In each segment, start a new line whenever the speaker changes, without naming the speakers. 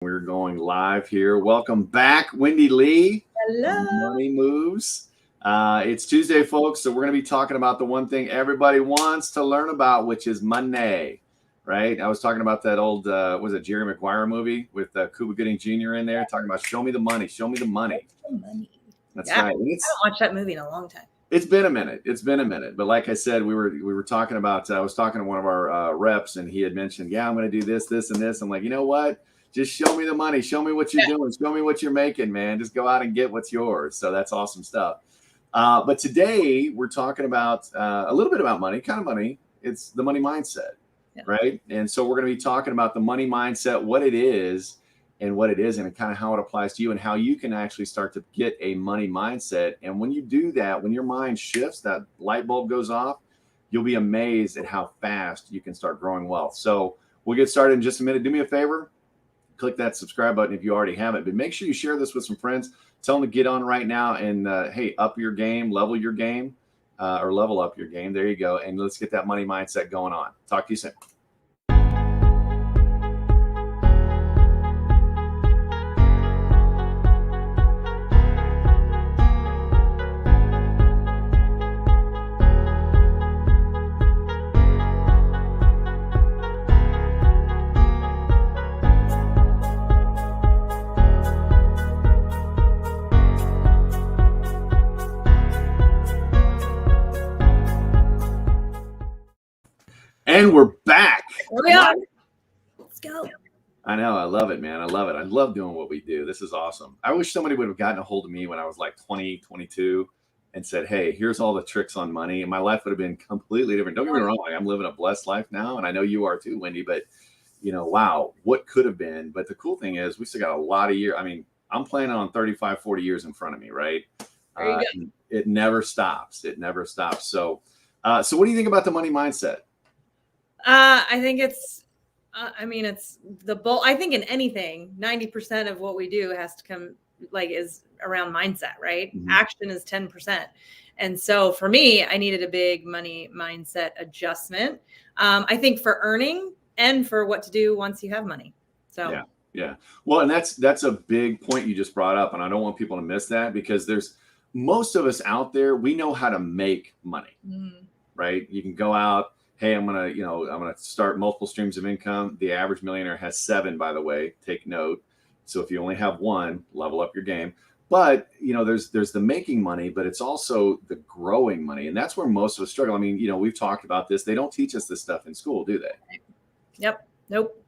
We're going live here. Welcome back, Wendy Lee.
Hello.
Money Moves. It's Tuesday, folks, so we're going to be talking about the one thing everybody wants to learn about, which is money, right? I was talking about that old, was it Jerry Maguire movie with Cuba Gooding Jr. in there, talking about show me the money, show me the money. That's right.
I haven't watched that movie in a long time.
It's been a minute. But like I said, we were talking about. I was talking to one of our reps, and he had mentioned, "Yeah, I'm going to do this, this, and this." I'm like, you know what? Just show me the money. Show me what you're doing. Show me what you're making, man. Just go out and get what's yours. So that's awesome stuff. But today we're talking about a little bit about money, kind of money. It's the money mindset, right? And so we're going to be talking about the money mindset, what it is and what it isn't, and kind of how it applies to you and how you can actually start to get a money mindset. And when you do that, when your mind shifts, that light bulb goes off, you'll be amazed at how fast you can start growing wealth. So we'll get started in just a minute. Do me a favor, click that subscribe button if you already haven't, but make sure you share this with some friends. Tell them to get on right now and hey, up your game, level your game, or level up your game. There you go. And let's get that money mindset going on. Talk to you soon. And we're back.
We are. Let's go.
I know. I love it, man. I love it. I love doing what we do. This is awesome. I wish somebody would have gotten a hold of me when I was like 20, 22 and said, hey, here's all the tricks on money. And my life would have been completely different. Don't get me wrong. I'm living a blessed life now. And I know you are too, Wendy. But, you know, wow, what could have been. But the cool thing is we still got a lot of years. I mean, I'm planning on 35, 40 years in front of me, right? It never stops. It never stops. So what do you think about the money mindset?
I think it's, it's the bulk. I think in anything, 90% of what we do has to come is around mindset, right? Mm-hmm. Action is 10%. And so for me, I needed a big money mindset adjustment. I think for earning and for what to do once you have money. So
yeah. Well, and that's a big point you just brought up. And I don't want people to miss that because there's most of us out there, we know how to make money, right? You can go out. Hey, I'm gonna start multiple streams of income. The average millionaire has 7, by the way. Take note. So if you only have 1, level up your game. But there's the making money, but it's also the growing money, and that's where most of us struggle. I mean, we've talked about this. They don't teach us this stuff in school, do they?
Yep. Nope.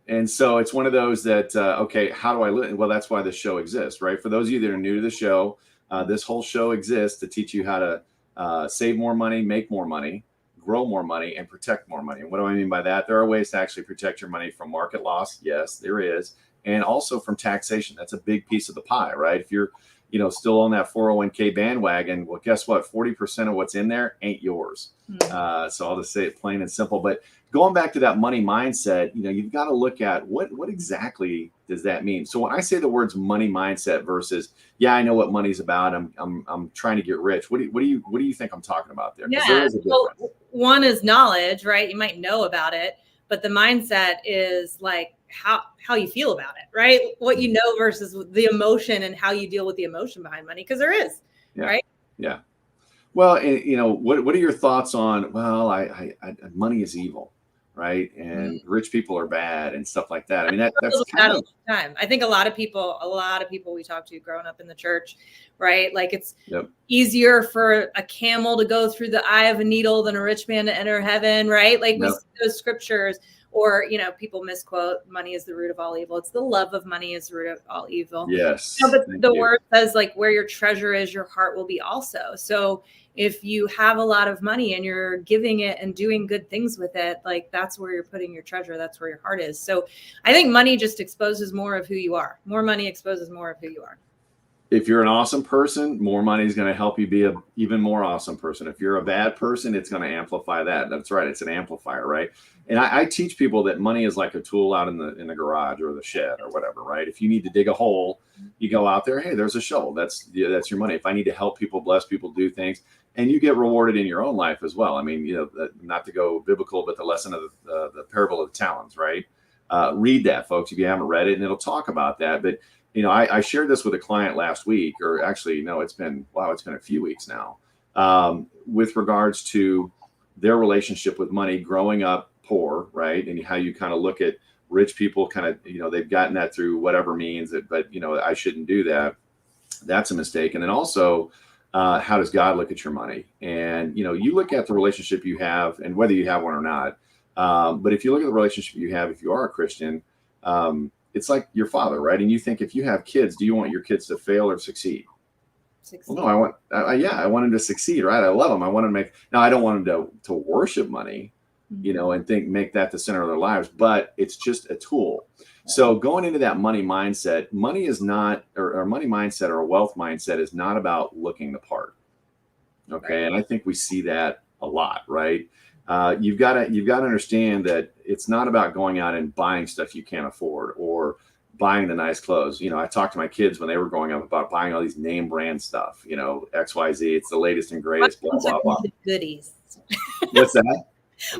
And so it's one of those that okay, how do I live? Well, that's why this show exists, right? For those of you that are new to the show, this whole show exists to teach you how to save more money, make more money, grow more money, and protect more money. And what do I mean by that? There are ways to actually protect your money from market loss. Yes, there is. And also from taxation. That's a big piece of the pie, right? If you're, still on that 401k bandwagon, well, guess what? 40% of what's in there ain't yours. So I'll just say it plain and simple. But going back to that money mindset, you've got to look at what exactly does that mean? So when I say the words money mindset versus, yeah, I know what money's about. I'm trying to get rich. What do you think I'm talking about there?
Yeah.
There is a difference.
Well, one is knowledge, right? You might know about it, but the mindset is like how you feel about it, right? What you know versus the emotion and how you deal with the emotion behind money, because there is, right?
Yeah. Well, what are your thoughts on? Well, I money is evil, right? And rich people are bad and stuff like that. I mean, that's kind of
time. I think a lot of people we talk to growing up in the church, right? Like it's easier for a camel to go through the eye of a needle than a rich man to enter heaven, right? Like we see those scriptures, or people misquote, money is the root of all evil. It's the love of money is the root of all evil.
Yes.
But the word says like where your treasure is, your heart will be also. So if you have a lot of money and you're giving it and doing good things with it, like that's where you're putting your treasure. That's where your heart is. So I think money just exposes more of who you are. More money exposes more of who you are.
If you're an awesome person, more money is going to help you be an even more awesome person. If you're a bad person, it's going to amplify that. That's right. It's an amplifier, right? And I teach people that money is like a tool out in the garage or the shed or whatever, right? If you need to dig a hole, you go out there. Hey, there's a shovel. That's your money. If I need to help people, bless people, do things, and you get rewarded in your own life as well. I mean, not to go biblical, but the lesson of the parable of the talents, right? Read that, folks, if you haven't read it, and it'll talk about that. But I shared this with a client last week, or actually, no, it's been a few weeks now, with regards to their relationship with money, growing up poor, right? And how you kind of look at rich people, kind of, they've gotten that through whatever means, but I shouldn't do that. That's a mistake. And then also, how does God look at your money? And you look at the relationship you have, and whether you have one or not. But if you look at the relationship you have, if you are a Christian, it's like your father, right? And you think, if you have kids, do you want your kids to fail or succeed? Well, no, I want them to succeed, right? I love them. I want to now I don't want them to worship money, and make that the center of their lives, but it's just a tool. So going into that money mindset, money is not, or money mindset or a wealth mindset is not about looking the part. Okay. Right. And I think we see that a lot, right? You've got to understand that it's not about going out and buying stuff you can't afford, or buying the nice clothes. I talked to my kids when they were growing up about buying all these name brand stuff, XYZ, it's the latest and greatest, blah, blah, blah.
Goodies.
What's that?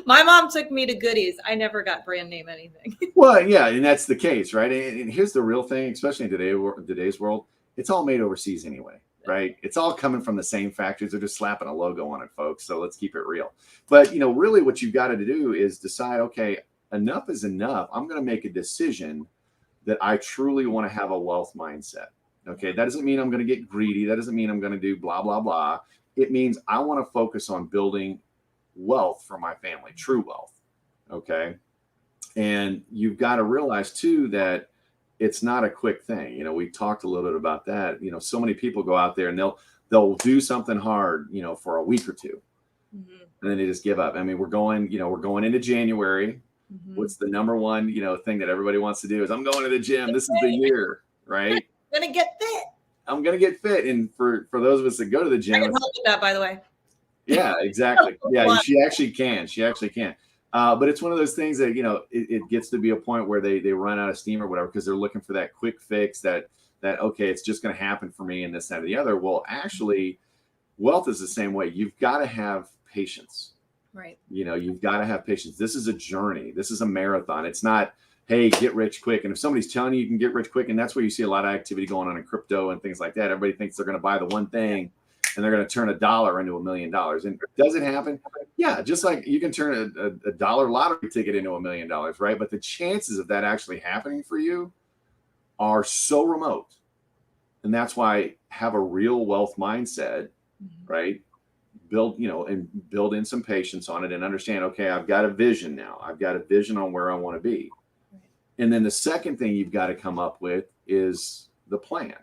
My mom took me to Goodies. I never got brand name anything.
Well, yeah, and that's the case, right? And here's the real thing, especially in today's world, it's all made overseas anyway, right? It's all coming from the same factories. They're just slapping a logo on it, folks. So let's keep it real. But, really what you've got to do is decide, okay, enough is enough. I'm going to make a decision that I truly want to have a wealth mindset. Okay, that doesn't mean I'm going to get greedy. That doesn't mean I'm going to do blah, blah, blah. It means I want to focus on building wealth for my family, true wealth. Okay. And you've got to realize too that it's not a quick thing. We talked a little bit about that. So many people go out there and they'll do something hard, for a week or two, and then they just give up. I mean, we're going into January. What's the number one, thing that everybody wants to do is, I'm going to the gym. This is the year, right?
I'm going to get fit.
I'm going to get fit. And for those of us that go to the gym,
I can help with that, by the way.
Yeah, exactly. Yeah, she actually can. But it's one of those things that, it gets to be a point where they run out of steam or whatever, because they're looking for that quick fix that, okay, it's just going to happen for me and this, that, or the other. Well, actually, wealth is the same way. You've got to have patience.
Right.
You've got to have patience. This is a journey. This is a marathon. It's not, hey, get rich quick. And if somebody's telling you can get rich quick, and that's where you see a lot of activity going on in crypto and things like that, everybody thinks they're going to buy the one thing and they're going to turn $1 into $1 million. And does it happen? Yeah. Just like you can turn a dollar lottery ticket into $1 million, right? But the chances of that actually happening for you are so remote. And that's why have a real wealth mindset, right? Build in some patience on it and understand, okay, I've got a vision now. I've got a vision on where I want to be. Right. And then the second thing you've got to come up with is the plan.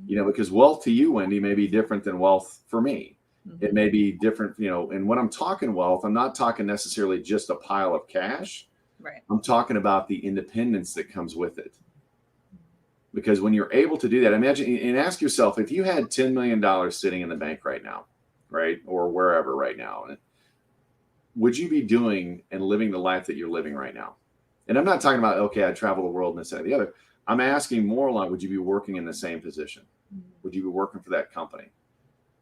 Because wealth to you, Wendy, may be different than wealth for me. It may be different, and when I'm talking wealth, I'm not talking necessarily just a pile of cash.
Right.
I'm talking about the independence that comes with it. Because when you're able to do that, imagine and ask yourself, if you had $10 million sitting in the bank right now, right, or wherever right now, would you be doing and living the life that you're living right now? And I'm not talking about, okay, I travel the world and this and the other. I'm asking more along, would you be working in the same position? Would you be working for that company?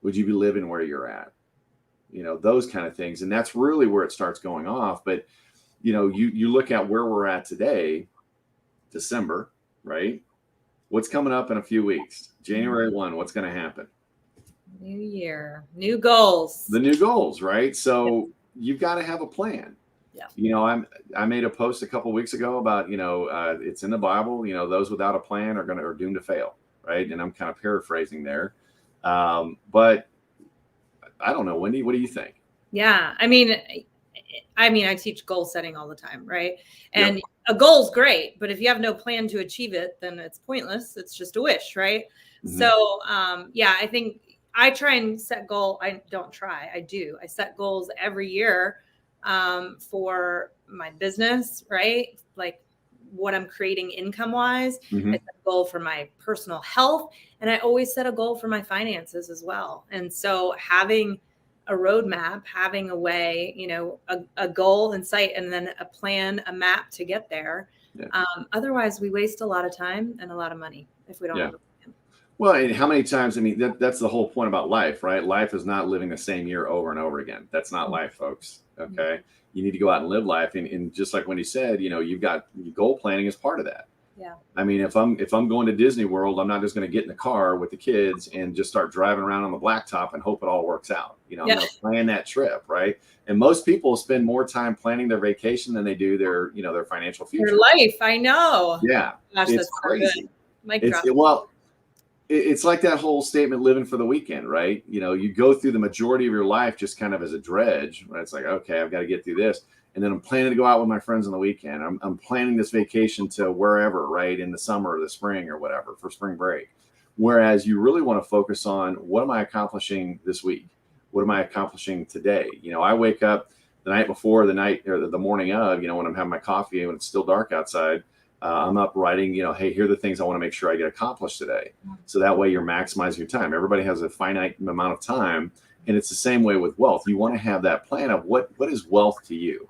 Would you be living where you're at? Those kind of things. And that's really where it starts going off. But, you look at where we're at today, December, right? What's coming up in a few weeks? January 1, what's going to happen?
New year, new goals.
The new goals, right? So you've got to have a plan.
Yeah.
I made a post a couple of weeks ago about, it's in the Bible, those without a plan are doomed to fail. Right. And I'm kind of paraphrasing there. But I don't know, Wendy, what do you think?
Yeah. I mean, I teach goal setting all the time. Right. And a goal is great, but if you have no plan to achieve it, then it's pointless. It's just a wish. Right. So, I think I try and set goal. I don't try. I do. I set goals every year for my business, right? Like what I'm creating income wise. I set a goal for my personal health, and I always set a goal for my finances as well. And so having a roadmap, having a way, a goal in sight, and then a plan, a map to get there. Yeah. Otherwise we waste a lot of time and a lot of money if we don't have a plan.
Well, and how many times, I mean, that's the whole point about life, right? Life is not living the same year over and over again. That's not life, folks. Okay. You need to go out and live life. And just like when you said, you've got goal planning as part of that.
Yeah.
I mean, if I'm going to Disney World, I'm not just going to get in the car with the kids and just start driving around on the blacktop and hope it all works out. I'm going to plan that trip, right? And most people spend more time planning their vacation than they do their financial future.
Their life, I know.
Yeah,
Gosh,
it's crazy. It's like that whole statement, living for the weekend, right? You go through the majority of your life just kind of as a dredge, right? It's like, okay, I've got to get through this. And then I'm planning to go out with my friends on the weekend. I'm planning this vacation to wherever, right? In the summer or the spring or whatever for spring break. Whereas you really want to focus on, what am I accomplishing this week? What am I accomplishing today? I wake up the night before, the night or the morning of, when I'm having my coffee and it's still dark outside, I'm up writing, hey, here are the things I want to make sure I get accomplished today. So that way you're maximizing your time. Everybody has a finite amount of time. And it's the same way with wealth. You want to have that plan of what is wealth to you?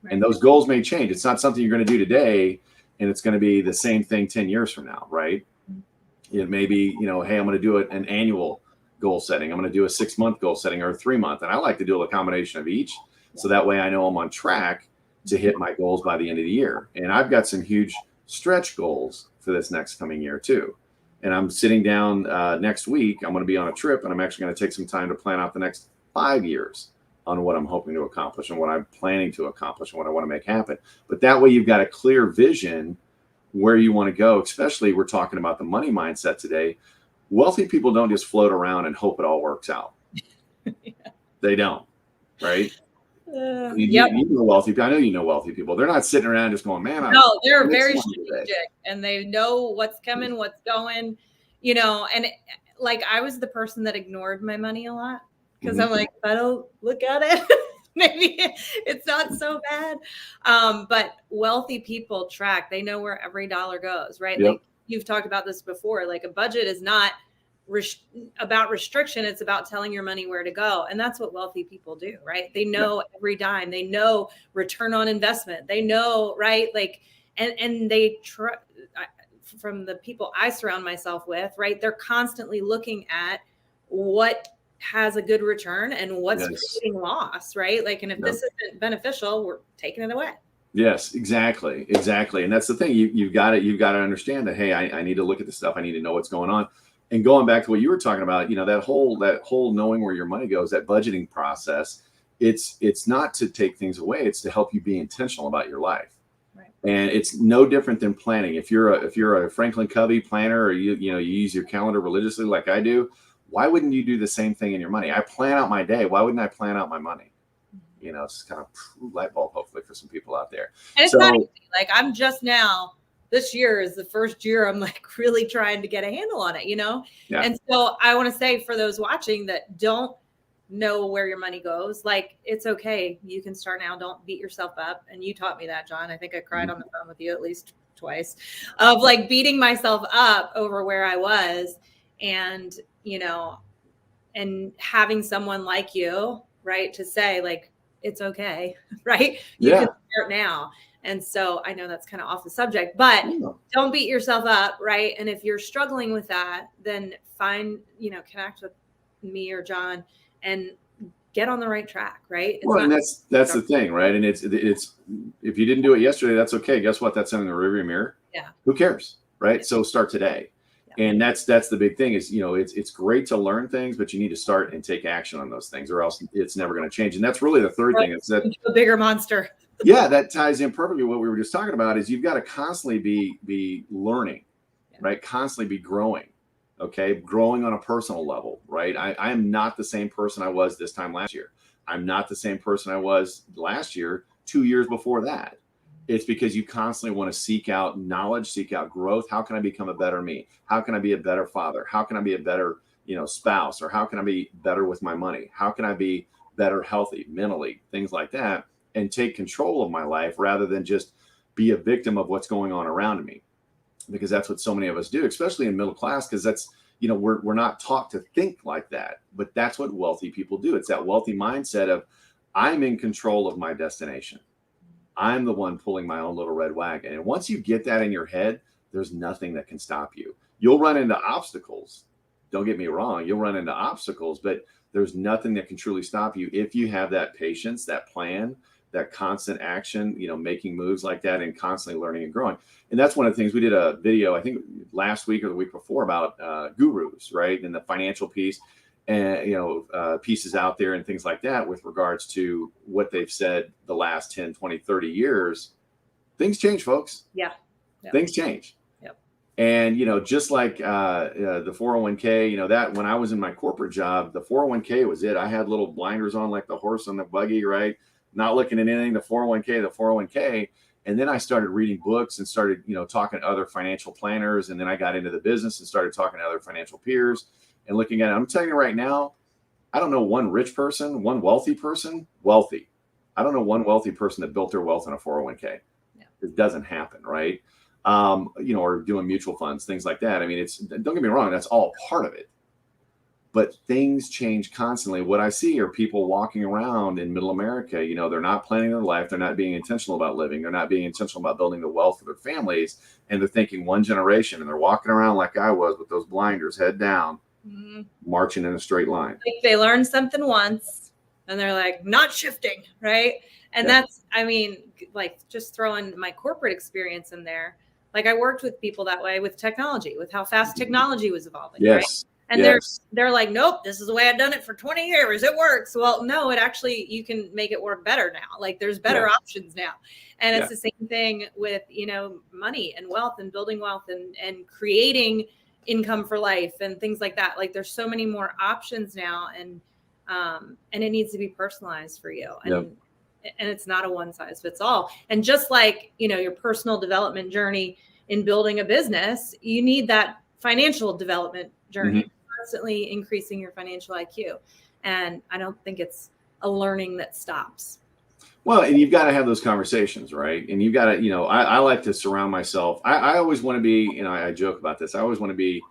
Right. And those goals may change. It's not something you're going to do today, and it's going to be the same thing 10 years from now, right? It may be, hey, I'm going to do an annual goal setting. I'm going to do a 6-month goal setting or a 3-month. And I like to do a combination of each. So that way I know I'm on track to hit my goals by the end of the year. And I've got some huge stretch goals for this next coming year too. And I'm sitting down next week. I'm going to be on a trip, and I'm actually going to take some time to plan out the next 5 years on what I'm hoping to accomplish and what I'm planning to accomplish and what I want to make happen. But that way you've got a clear vision where you want to go, especially we're talking about the money mindset today. Wealthy people don't just float around and hope it all works out. They don't, right? You know wealthy people. I know you know wealthy people. They're not sitting around just going, man.
No, they're very strategic and they know what's coming, what's going, and like I was the person that ignored my money a lot. Because I'm like, if I don't look at it, maybe it's not so bad. But wealthy people track. They know where every dollar goes, right? Yep. Like you've talked about this before. Like a budget is not about restriction. It's about telling your money where to go. And that's what wealthy people do, right? They know every dime. They know return on investment. They know, right? Like, and they from the people I surround myself with, right? They're constantly looking at what has a good return and what's creating loss, right? Like, and if this isn't beneficial, we're taking it away.
Yes, exactly. And that's the thing. You've got to understand that, hey, I need to look at the stuff. I need to know what's going on. And going back to what you were talking about, that whole knowing where your money goes, that budgeting process, it's not to take things away. It's to help you be intentional about your life. Right. And it's no different than planning. If you're a Franklin Covey planner, or you use your calendar religiously like I do, why wouldn't you do the same thing in your money? I plan out my day. Why wouldn't I plan out my money? It's kind of light bulb, hopefully, for some people out there.
And it's not easy. Like I'm just now, this year is the first year I'm like really trying to get a handle on it, Yeah. And so I want to say for those watching that don't know where your money goes, like it's okay. You can start now. Don't beat yourself up. And you taught me that, John. I think I cried on the phone with you at least twice of like beating myself up over where I was. And and having someone like you, right, to say like, it's okay, right? You can start now. And so I know that's kind of off the subject, but don't beat yourself up, right? And if you're struggling with that, then find, connect with me or John and get on the right track, right?
And that's the thing, right? And it's if you didn't do it yesterday, that's okay. Guess what? That's in the rearview mirror.
Yeah.
Who cares, right? So start today. And that's the big thing is, it's great to learn things, but you need to start and take action on those things or else it's never going to change. And that's really the third thing. It's that
a bigger monster.
That ties in perfectly what we were just talking about is you've got to constantly be learning, right? Constantly be growing. Okay. Growing on a personal level, right? I am not the same person I was this time last year. I'm not the same person I was last year, 2 years before that. It's because you constantly want to seek out knowledge, seek out growth. How can I become a better me? How can I be a better father? How can I be a better, spouse? Or how can I be better with my money? How can I be better healthy, mentally, things like that, and take control of my life rather than just be a victim of what's going on around me? Because that's what so many of us do, especially in middle class, because that's, we're not taught to think like that, but that's what wealthy people do. It's that wealthy mindset of I'm in control of my destination. I'm the one pulling my own little red wagon. And once you get that in your head, there's nothing that can stop you. You'll run into obstacles. Don't get me wrong. You'll run into obstacles, but there's nothing that can truly stop you if you have that patience, that plan, that constant action, making moves like that and constantly learning and growing. And that's one of the things we did a video, I think last week or the week before, about gurus, right? And the financial piece and, pieces out there and things like that with regards to what they've said the last 10, 20, 30 years. Things change, folks.
Yeah.
Things change. And, just like the 401k, that when I was in my corporate job, the 401k was it. I had little blinders on like the horse on the buggy, right? Not looking at anything, the 401k. And then I started reading books and started, talking to other financial planners. And then I got into the business and started talking to other financial peers and looking at it. I'm telling you right now, I don't know one rich person, one wealthy person, wealthy. I don't know one wealthy person that built their wealth in a 401k. Yeah. It doesn't happen, right? Or doing mutual funds, things like that. I mean, don't get me wrong, that's all part of it. But things change constantly. What I see are people walking around in middle America, they're not planning their life. They're not being intentional about living. They're not being intentional about building the wealth of their families. And they're thinking one generation, and they're walking around like I was with those blinders, head down, marching in a straight line.
Like they learned something once and they're like, not shifting, right? And that's, like just throwing my corporate experience in there. Like I worked with people that way with technology, with how fast technology was evolving.
Yes.
Right? And they're like, nope, this is the way I've done it for 20 years. It works. Well, no, you can make it work better now. Like there's better options now. And it's the same thing with, money and wealth and building wealth and creating income for life and things like that. Like there's so many more options now, and it needs to be personalized for you. And it's not a one size fits all. And just like, your personal development journey in building a business, you need that financial development journey, constantly increasing your financial IQ. And I don't think it's a learning that stops.
Well, and you've got to have those conversations, right? And you've got to, I like to surround myself. I always want to be, I joke about this. I always want to be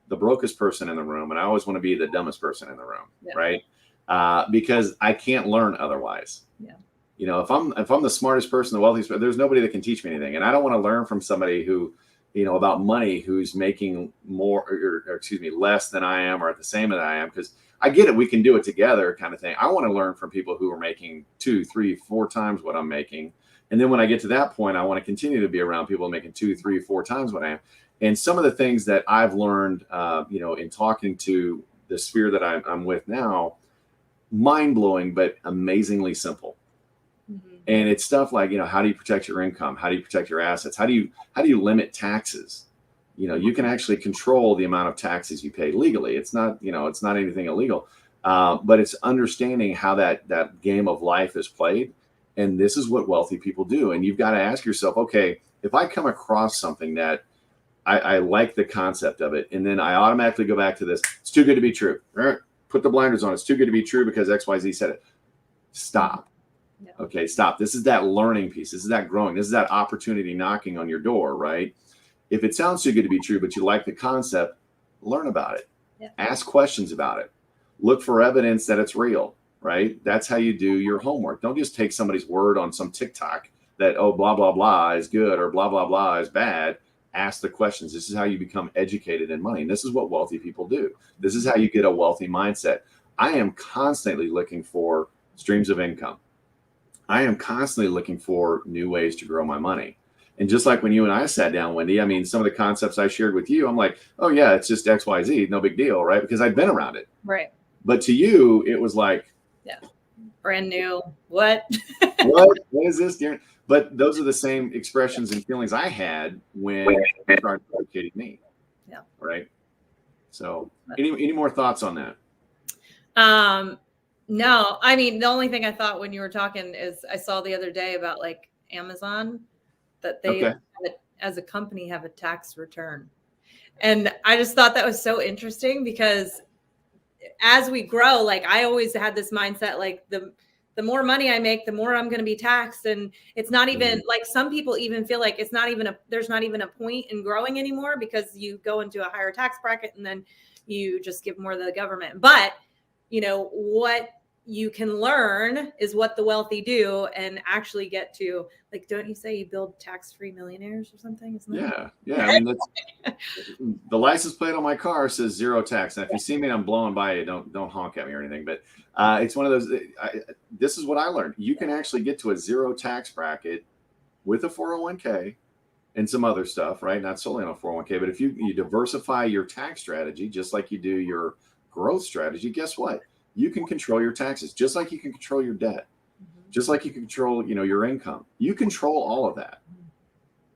the brokest person in the room, and I always want to be the dumbest person in the room, right? Because I can't learn otherwise. Yeah. If I'm the smartest person, the wealthiest, there's nobody that can teach me anything. And I don't want to learn from somebody who, about money, who's making more or less than I am or at the same as I am. Because I get it. We can do it together kind of thing. I want to learn from people who are making 2, 3, 4 times what I'm making. And then when I get to that point, I want to continue to be around people making 2, 3, 4 times what I am. And some of the things that I've learned, in talking to the sphere that I'm with now, mind blowing, but amazingly simple. And it's stuff like, how do you protect your income? How do you protect your assets? How do you limit taxes? You can actually control the amount of taxes you pay legally. It's not, it's not anything illegal, but it's understanding how that game of life is played. And this is what wealthy people do. And you've got to ask yourself, okay, if I come across something that I like the concept of it, and then I automatically go back to this, it's too good to be true. Put the blinders on. It's too good to be true because XYZ said it. Stop. Yeah. Okay, stop. This is that learning piece. This is that growing. This is that opportunity knocking on your door, right? If it sounds too good to be true, but you like the concept, learn about it. Yeah. Ask questions about it. Look for evidence that it's real, right? That's how you do your homework. Don't just take somebody's word on some TikTok that, oh, blah, blah, blah is good or blah, blah, blah is bad. Ask the questions. This is how you become educated in money. And this is what wealthy people do. This is how you get a wealthy mindset. I am constantly looking for streams of income. I am constantly looking for new ways to grow my money. And just like when you and I sat down, Wendy, I mean, some of the concepts I shared with you, I'm like, oh yeah, it's just XYZ, no big deal, right? Because I'd been around it.
Right.
But to you, it was like,
yeah, brand new. What?
What is this, dear? But those are the same expressions and feelings I had when you started educating me.
Yeah.
Right. So any more thoughts on that?
No, I mean, the only thing I thought when you were talking is I saw the other day about like Amazon, that they as a company have a tax return. And I just thought that was so interesting because as we grow, like I always had this mindset, like the more money I make, the more I'm going to be taxed. And it's not even like some people even feel like there's not even a point in growing anymore because you go into a higher tax bracket and then you just give more to the government. But what you can learn is what the wealthy do and actually get to, like, don't you say you build tax-free millionaires or something? Isn't that?
Yeah. I mean, that's the license plate on my car says zero tax. And if you see me and I'm blowing by you, don't honk at me or anything. But it's one of those. This is what I learned. You can actually get to a zero tax bracket with a 401k and some other stuff, right? Not solely on a 401k, but if you diversify your tax strategy, just like you do your growth strategy, guess what? You can control your taxes, just like you can control your debt, just like you can control, your income. You control all of that.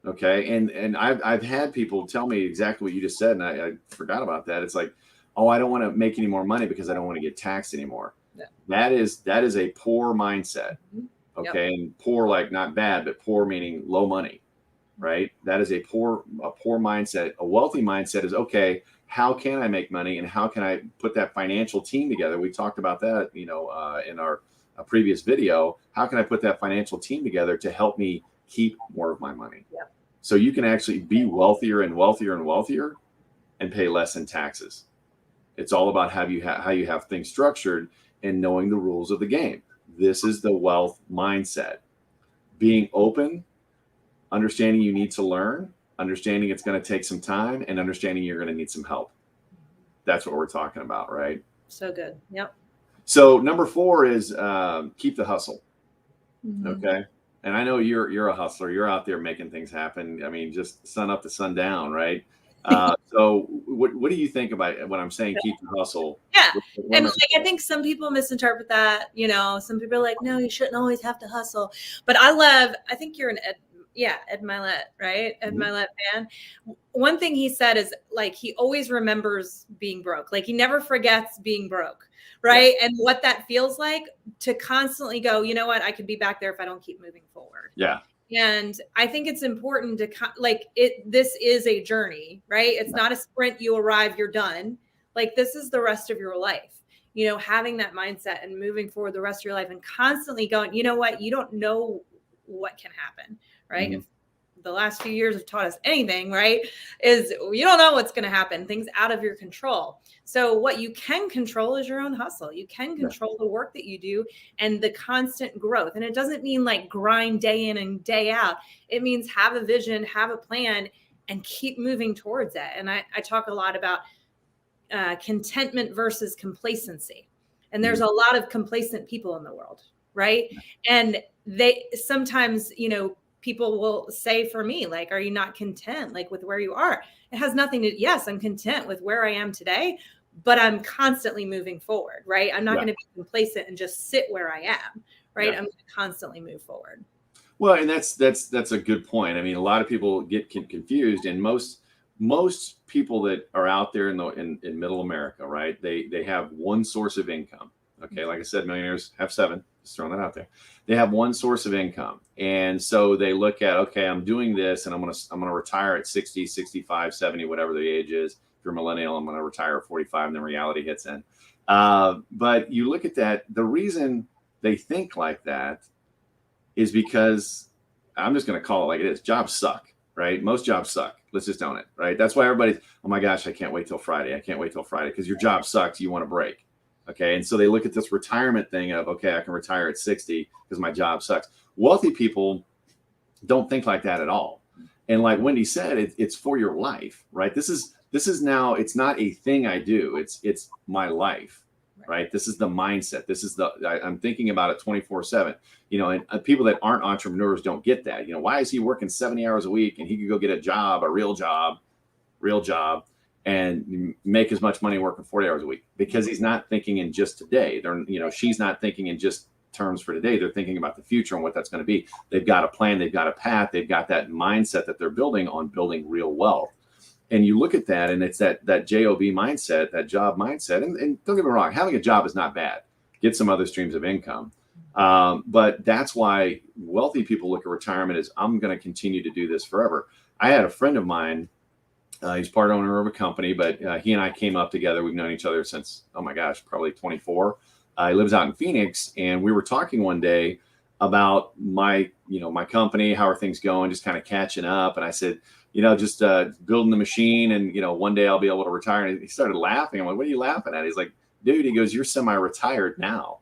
Okay. And I've had people tell me exactly what you just said. And I forgot about that. It's like, oh, I don't want to make any more money because I don't want to get taxed anymore. Yeah. That is a poor mindset. Okay. Yep. And poor, like not bad, but poor meaning low money, right? That is a poor mindset. A wealthy mindset is, okay, how can I make money and how can I put that financial team together? We talked about that, in our previous video. How can I put that financial team together to help me keep more of my money? Yep. So you can actually be wealthier and wealthier and wealthier and pay less in taxes. It's all about how you have things structured and knowing the rules of the game. This is the wealth mindset. Being open, understanding you need to learn, understanding it's going to take some time, and understanding you're going to need some help. That's what we're talking about, right?
So good. Yep.
So number 4 is keep the hustle. Okay. And I know you're a hustler. You're out there making things happen. I mean, just sun up to sundown, right? So what do you think about when I'm saying keep the hustle?
Yeah. And I think some people misinterpret that, some people are like, no, you shouldn't always have to hustle. But I think you're an Ed Mylett, right? Ed Mylett fan. One thing he said is like, he always remembers being broke. Like he never forgets being broke. Right. Yeah. And what that feels like to constantly go, you know what, I could be back there if I don't keep moving forward.
Yeah.
And I think it's important to this is a journey, right? It's not a sprint. You arrive, you're done. Like this is the rest of your life, having that mindset and moving forward the rest of your life and constantly going, you know what, you don't know what can happen. Right. If the last few years have taught us anything, right, is you don't know what's going to happen, things out of your control. So what you can control is your own hustle. You can control the work that you do and the constant growth. And it doesn't mean like grind day in and day out. It means have a vision, have a plan, and keep moving towards it. And I talk a lot about contentment versus complacency. And there's a lot of complacent people in the world, right? And they sometimes, people will say for me, like, are you not content, like with where you are? It has nothing to, yes, I'm content with where I am today, but I'm constantly moving forward, right? I'm not going to be complacent and just sit where I am, right? I'm going to constantly move forward.
Well, and that's a good point. I mean, a lot of people get confused, and most people that are out there in middle America, right? They have one source of income. Okay. Like I said, millionaires have 7, just throwing that out there. They have one source of income. And so they look at, okay, I'm doing this and I'm going to retire at 60, 65, 70, whatever the age is. If you're a millennial, I'm going to retire at 45 and then reality hits in. But you look at that, the reason they think like that is because I'm just going to call it like it is. Jobs suck, right? Most jobs suck. Let's just own it, right? That's why everybody's, oh my gosh, I can't wait till Friday. I can't wait till Friday because your job sucks. You want a break. Okay. And so they look at this retirement thing of, okay, I can retire at 60 because my job sucks. Wealthy people don't think like that at all. And like Wendy said, it's for your life, right? This is now, it's not a thing I do. It's my life, right? This is the mindset. This is I'm thinking about it 24/7, and people that aren't entrepreneurs don't get that. Why is he working 70 hours a week and he could go get a real job, and make as much money working 40 hours a week? Because he's not thinking in just today. She's not thinking in just terms for today. They're thinking about the future and what that's going to be. They've got a plan, they've got a path, they've got that mindset that they're building on building real wealth. And you look at that and it's that JOB mindset, that job mindset. And don't get me wrong, having a job is not bad. Get some other streams of income. But that's why wealthy people look at retirement as, I'm going to continue to do this forever. I had a friend of mine, he's part owner of a company, but he and I came up together. We've known each other since, oh my gosh, probably 24. He lives out in Phoenix, and we were talking one day about my company, how are things going, just kind of catching up. And I said, just building the machine, and one day I'll be able to retire. And he started laughing. I'm like, what are you laughing at? He's like, dude, he goes, you're semi-retired now.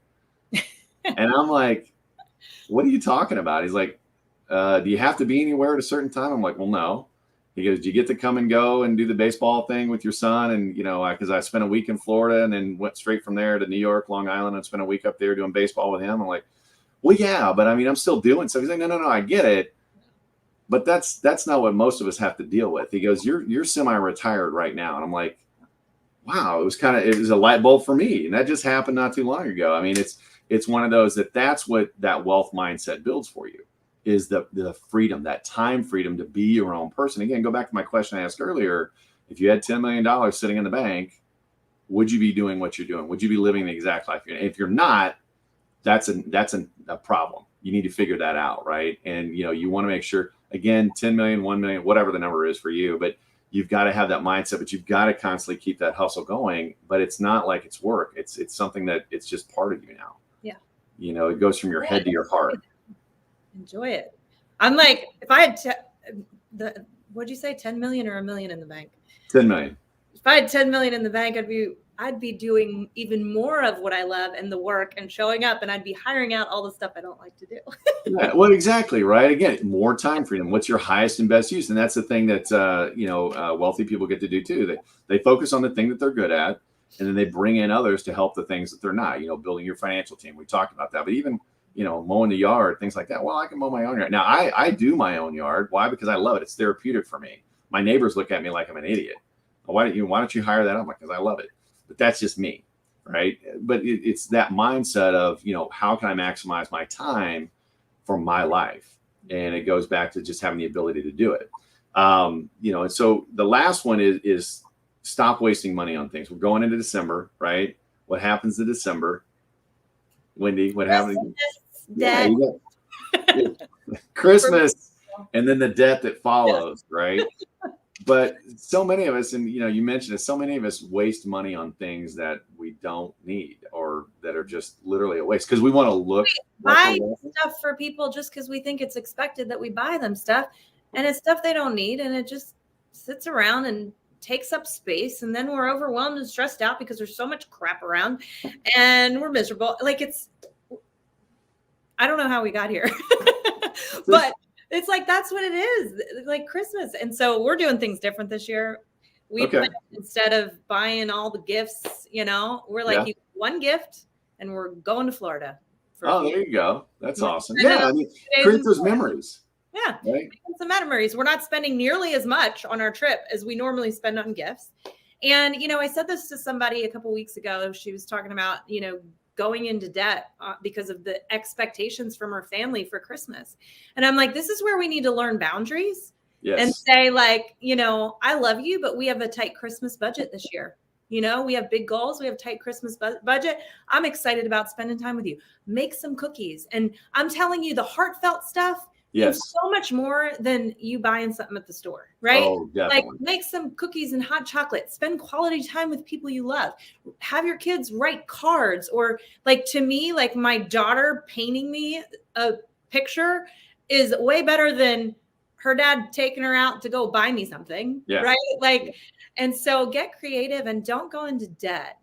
And I'm like, what are you talking about? He's like, do you have to be anywhere at a certain time? I'm like, well, no. He goes, do you get to come and go and do the baseball thing with your son? And, you know, because I spent a week in Florida and then went straight from there to New York, Long Island, and spent a week up there doing baseball with him. I'm like, well, yeah, but I mean, I'm still doing stuff. He's like, no, I get it. But that's not what most of us have to deal with. He goes, you're semi-retired right now. And I'm like, wow, it was a light bulb for me. And that just happened not too long ago. I mean, it's one of those that's what that wealth mindset builds for you, is the freedom, that time freedom to be your own person. Again, go back to my question I asked earlier. If you had $10 million sitting in the bank, would you be doing what you're doing? Would you be living the exact life you're doing? If you're not, that's a problem. You need to figure that out, right? And you want to make sure, again, 10 million, 1 million, whatever the number is for you, but you've got to have that mindset, but you've got to constantly keep that hustle going. But it's not like it's work. It's something that it's just part of you now.
Yeah.
It goes from your head to your heart.
Enjoy it. I'm like, if I had what'd you say, 10 million or $1 million in the bank?
10 million.
If I had 10 million in the bank, I'd be doing even more of what I love and the work and showing up, and I'd be hiring out all the stuff I don't like to do.
Yeah, well, exactly, right. Again, more time freedom. What's your highest and best use? And that's the thing that wealthy people get to do too. They focus on the thing that they're good at, and then they bring in others to help the things that they're not. Building your financial team. We talked about that, but even mowing the yard, things like that. Well, I can mow my own yard. Now, I do my own yard. Why? Because I love it. It's therapeutic for me. My neighbors look at me like I'm an idiot. Why don't you hire that? I'm like, because I love it. But that's just me, right? But it's that mindset of, how can I maximize my time for my life? And it goes back to just having the ability to do it. And so the last one is stop wasting money on things. We're going into December, right? What happens in December? Wendy, what happens?
Yeah,
Christmas, and then the debt that follows, right? But so many of us, and you mentioned it, so many of us waste money on things that we don't need or that are just literally a waste because we want to look.
Buy stuff for people just because we think it's expected that we buy them stuff, and it's stuff they don't need, and it just sits around and takes up space, and then we're overwhelmed and stressed out because there's so much crap around, and we're miserable. Like I don't know how we got here, but it's like, that's what it is, like Christmas. And so we're doing things different this year. Instead of buying all the gifts, we're like, you get one gift and we're going to Florida.
There you go. That's awesome. Yeah. I mean, create those memories.
Yeah.
Right.
Some memories. We're not spending nearly as much on our trip as we normally spend on gifts. And, I said this to somebody a couple weeks ago. She was talking about, going into debt because of the expectations from her family for Christmas. And I'm like, this is where we need to learn boundaries. Yes. And say like, I love you, but we have a tight Christmas budget this year. We have big goals. We have tight Christmas budget. I'm excited about spending time with you. Make some cookies. And I'm telling you, the heartfelt stuff,
yes,
so much more than you buying something at the store, right?
Oh, definitely.
Like, make some cookies and hot chocolate. Spend quality time with people you love. Have your kids write cards, or like, to me, like my daughter painting me a picture is way better than her dad taking her out to go buy me something, right? Like, and so get creative and don't go into debt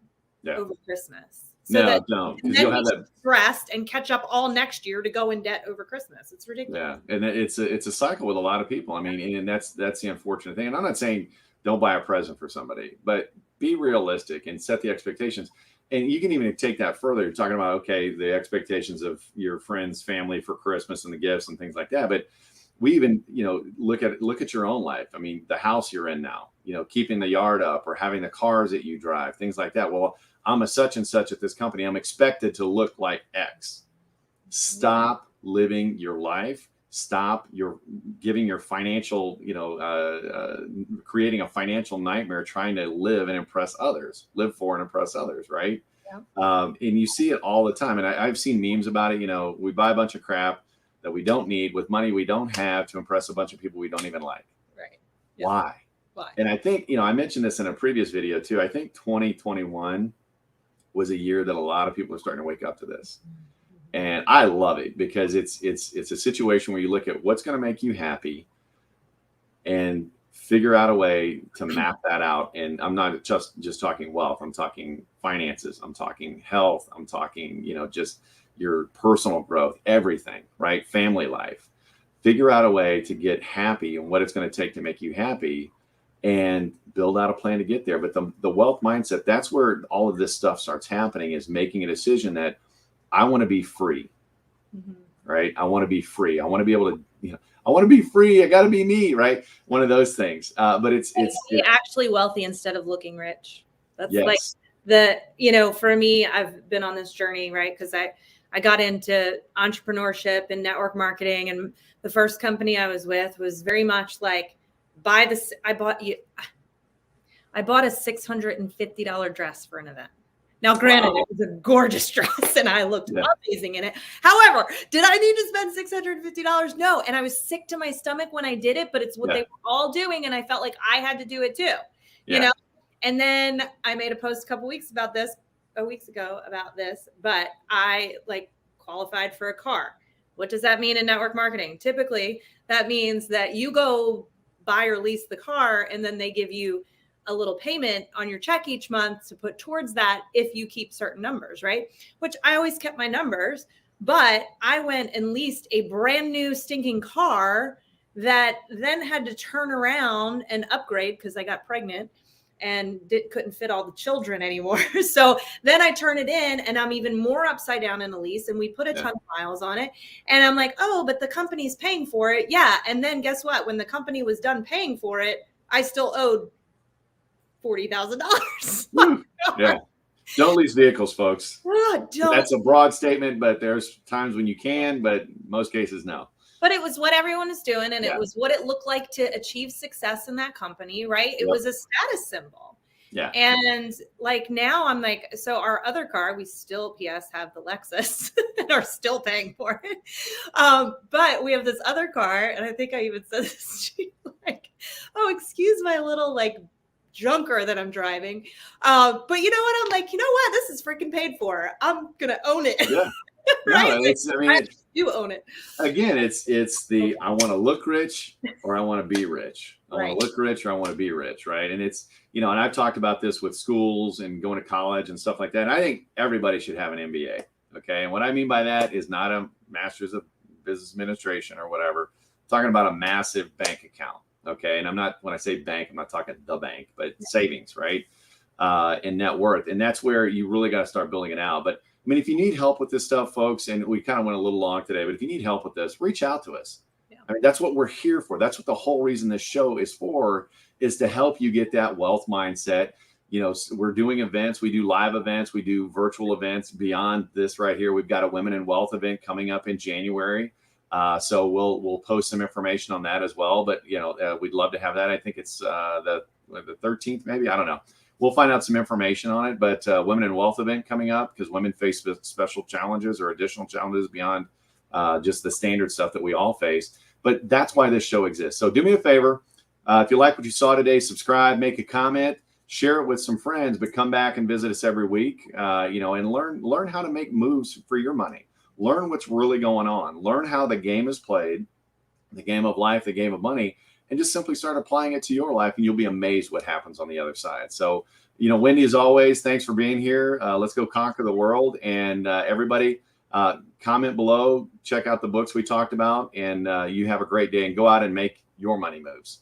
over Christmas. So
don't.
Because you'll have that stressed and catch up all next year to go in debt over Christmas. It's ridiculous.
Yeah, and it's a cycle with a lot of people. I mean, and that's the unfortunate thing. And I'm not saying don't buy a present for somebody, but be realistic and set the expectations. And you can even take that further. You're talking about, okay, the expectations of your friends, family for Christmas and the gifts and things like that. But we even, look at your own life. I mean, the house you're in now, keeping the yard up or having the cars that you drive, things like that. Well, I'm a such and such at this company. I'm expected to look like X. Stop living your life. Stop giving your financial, creating a financial nightmare, trying to live and impress others, live for and impress others. Right. Yeah. And you see it all the time. And I've seen memes about it. We buy a bunch of crap that we don't need with money we don't have to impress a bunch of people we don't even like.
Right.
Yeah. Why? And I think, I mentioned this in a previous video too. I think 2021 was a year that a lot of people are starting to wake up to this. And I love it because it's a situation where you look at what's going to make you happy and figure out a way to map that out. And I'm not just talking wealth. I'm talking finances. I'm talking health. I'm talking, just your personal growth, everything, right? Family life. Figure out a way to get happy and what it's going to take to make you happy, and build out a plan to get there. But the wealth mindset, that's where all of this stuff starts happening, is making a decision that I want to be free, right? I want to be free. I want to be able to, I want to be free. I got to be me, right? One of those things. But it's
actually wealthy instead of looking rich. That's
yes.
like for me, I've been on this journey, right? Because I got into entrepreneurship and network marketing, and the first company I was with was very much like, I bought a $650 dress for an event. Now, granted, It was a gorgeous dress and I looked amazing in it. However, did I need to spend $650? No. And I was sick to my stomach when I did it, but it's what they were all doing. And I felt like I had to do it too, you know? And then I made a post a weeks ago about this, but I qualified for a car. What does that mean in network marketing? Typically, that means that you go buy or lease the car, and then they give you a little payment on your check each month to put towards that if you keep certain numbers, right? Which I always kept my numbers, but I went and leased a brand new stinking car that then had to turn around and upgrade because I got pregnant and couldn't fit all the children anymore. So then I turn it in, and I'm even more upside down in a lease, and we put a ton of miles on it. And I'm like, oh, but the company's paying for it. Yeah. And then guess what? When the company was done paying for it, I still owed $40,000.
Yeah. Don't lease vehicles, folks.
Don't.
That's a broad statement, but there's times when you can, but most cases, no.
But it was what everyone is doing, and it was what it looked like to achieve success in that company, right? It was a status symbol.
Yeah.
And now I'm like, so our other car, we still have the Lexus and are still paying for it. But we have this other car, and I think I even said this to you, oh, excuse my little junker that I'm driving. But you know what? I'm like, you know what? This is freaking paid for. I'm gonna own it.
Yeah.
Right?
No,
I do own it.
Again, it's the I want to look rich or I want to be rich. I want to look rich or I want to be rich, right? And it's, and I've talked about this with schools and going to college and stuff like that. And I think everybody should have an MBA. Okay. And what I mean by that is not a master's of business administration or whatever. I'm talking about a massive bank account. Okay. And when I say bank, I'm not talking the bank, but savings, right? And net worth. And that's where you really got to start building it out. But if you need help with this stuff, folks, and we kind of went a little long today, but if you need help with this, reach out to us. Yeah. That's what we're here for. That's what the whole reason this show is for, is to help you get that wealth mindset. We're doing events. We do live events. We do virtual events beyond this right here. We've got a Women in Wealth event coming up in January. So we'll post some information on that as well. But, we'd love to have that. I think it's the 13th, maybe. I don't know. We'll find out some information on it, but Women in Wealth event coming up, because women face special challenges or additional challenges beyond just the standard stuff that we all face. But that's why this show exists. So do me a favor. If you like what you saw today, subscribe, make a comment, share it with some friends, but come back and visit us every week, and learn how to make moves for your money. Learn what's really going on. Learn how the game is played, the game of life, the game of money, and just simply start applying it to your life, and you'll be amazed what happens on the other side. So, Wendy, as always, thanks for being here. Let's go conquer the world. And everybody, comment below, check out the books we talked about, and you have a great day, and go out and make your money moves.